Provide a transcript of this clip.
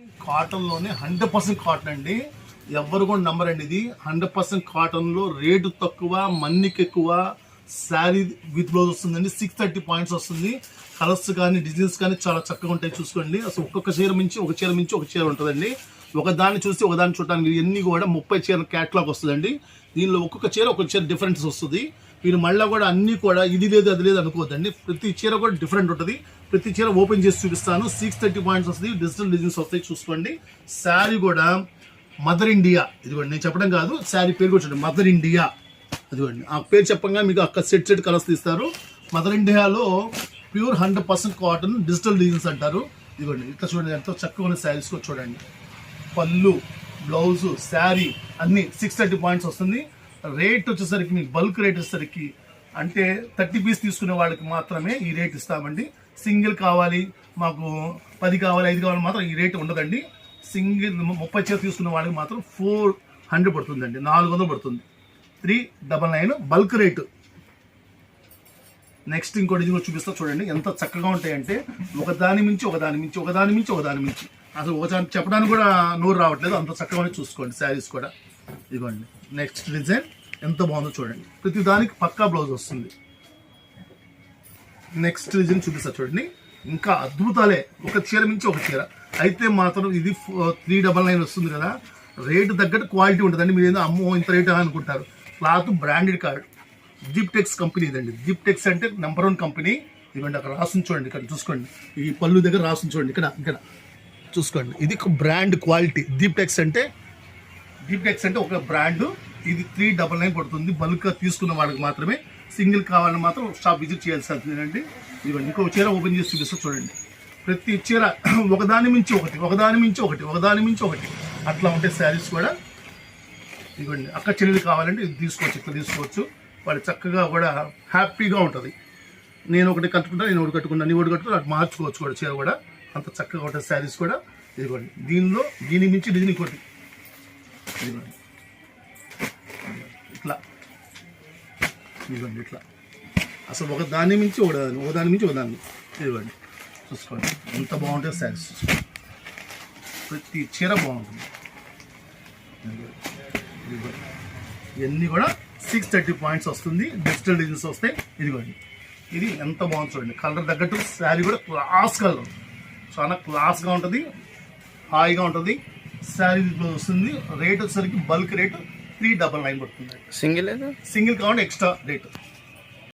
కాటన్లోనే 100% cotton అండి. ఎవరు కూడా నమ్మరండి. ఇది 100% కాటన్లో రేటు తక్కువ, మన్నిక ఎక్కువ. శారీ విత్ బ్లౌజ్ వస్తుందండి. 630 పాయింట్స్ వస్తుంది. కలర్స్ కానీ డిజైన్స్ కానీ చాలా చక్కగా ఉంటాయి. చూసుకోండి, అసలు ఒక్కొక్క చీర మించి ఒక చీర మించి ఒక చీర ఉంటుందండి. ఒకదాన్ని చూసి ఒకదాన్ని చూడటానికి ఇవన్నీ కూడా 30 చీర క్యాటలాగ్ వస్తుందండి. దీనిలో ఒక్కొక్క చీర డిఫరెన్స్ వస్తుంది. మీరు మళ్ళీ కూడా అన్నీ కూడా ఇది లేదు అది లేదు అనుకోవద్దండి. ప్రతి చీర కూడా డిఫరెంట్ ఉంటుంది. ప్రతి చీర ఓపెన్ చేసి చూపిస్తాను. 630 పాయింట్స్ వస్తుంది. డిజిటల్ డిజైన్స్ వస్తాయి. చూసుకోండి, శారీ కూడా మదర్ ఇండియా. ఇదిగోండి, నేను చెప్పడం కాదు, శారీ పేరు కూడా చూడండి, మదర్ ఇండియా. ఇదిగోండి, ఆ పేరు చెప్పంగా మీకు అక్కడ సెట్ కలర్స్ తీస్తారు. మదర్ ఇండియాలో ప్యూర్ 100% కాటన్ డిజిటల్ డిజైన్స్ అంటారు. ఇదిగోండి, ఇట్లా చూడండి, ఎంతో చక్కగా ఉన్న శారీస్ కూడా చూడండి. పళ్ళు, బ్లౌజు, శారీ అన్నీ 630 పాయింట్స్ వస్తుంది. రేట్ వచ్చేసరికి మీకు బల్క్ రేట్ వచ్చేసరికి అంటే 30 పీస్ తీసుకునే వాళ్ళకి మాత్రమే ఈ రేట్ ఇస్తామండి. సింగిల్ కావాలి, మాకు 10 కావాలి, 5 కావాలి మాత్రం ఈ రేట్ ఉండదండి. సింగిల్ 30 చీర తీసుకునే వాళ్ళకి మాత్రం 400 పడుతుందండి, 400 పడుతుంది. 399 బల్క్ రేటు. నెక్స్ట్ ఇంకోటి ఇది చూపిస్తా చూడండి, ఎంత చక్కగా ఉంటాయంటే ఒకదాని మించి ఒకదాని మించి ఒకదాని మించి ఒకదాని మించి అసలు ఒకదాని చెప్పడానికి కూడా నోరు రావట్లేదు, అంత చక్కగానే చూసుకోండి. శారీస్ కూడా ఇదిగోండి. నెక్స్ట్ డిజైన్ ఎంత బాగుందో చూడండి. ప్రతి దానికి పక్కా బ్లౌజ్ వస్తుంది. నెక్స్ట్ డిజైన్ చూపిస్తా చూడండి, ఇంకా అద్భుతాలే. ఒక చీర మించి ఒక చీర. అయితే మాత్రం ఇది 399 వస్తుంది కదా, రేటు తగ్గట్టు క్వాలిటీ ఉంటుందండి. మీరు ఏదో అమ్మో ఇంత రేట్ అనుకుంటారు. క్లాత్ బ్రాండెడ్ కార్డ్, జిప్టెక్స్ కంపెనీ ఇదండి. జిప్టెక్స్ అంటే నెంబర్ 1 కంపెనీ. ఇదిగోండి, అక్కడ రాసి చూడండి, ఇక్కడ చూసుకోండి, ఈ పళ్ళు దగ్గర రాసి చూడండి, ఇక్కడ చూసుకోండి. ఇది ఒక బ్రాండ్ క్వాలిటీ. జిప్టెక్స్ అంటే ఒక బ్రాండ్. ఇది 399 పడుతుంది. బల్క్గా తీసుకున్న వాళ్ళకి మాత్రమే. సింగిల్ కావాలని మాత్రం షాప్ విజిట్ చేయాల్సిందేనండి. ఇవన్నీ ఇంకో చీర ఓపెన్ చేసి చూపిస్తా చూడండి. ప్రతి చీర ఒకదాని మించి ఒకటి, ఒకదాని మించి ఒకటి, ఒకదాని మించి ఒకటి అట్లా ఉంటాయి శారీస్ కూడా. ఇవ్వండి, అక్క చెల్లెలు కావాలంటే ఇది తీసుకోవచ్చు, ఇట్లా తీసుకోవచ్చు. వాళ్ళు చక్కగా కూడా హ్యాపీగా ఉంటుంది. నేను ఒకటి కట్టుకుంటా, నేను ఒకటి కట్టుకుంటా, నీ ఒకటి కట్టుకుంటా, అటు మార్చుకోవచ్చు కూడా. చీర కూడా అంత చక్కగా ఉంటుంది శారీస్ కూడా. ఇదిగోండి, దీని మించి డిజైన్ ఇంకోటి. ఇదిగోండి, ఇట్లా అసలు ఒక దాని మించి ఒకదాని మించి ఒకదాన్ని. ఇదిగోండి, చూసుకోండి ఎంత బాగుంటుంది శారీస్. ప్రతి చీర బాగుంటుంది. ఇవన్నీ కూడా 630 పాయింట్స్ వస్తుంది. డిజిటల్ డిజైన్స్ వస్తాయి. ఇదిగోండి, ఇది ఎంత బాగుంది చూడండి. కలర్ తగ్గట్టు శారీ కూడా క్లాస్ కలర్, చాలా క్లాస్గా ఉంటుంది, హాయిగా ఉంటుంది. శారీ వస్తుంది. రేట్ వచ్చేసరికి బల్క్ రేటు 399 పడుతుంది. సింగిల్ కావాలంటే ఎక్స్ట్రా రేటు.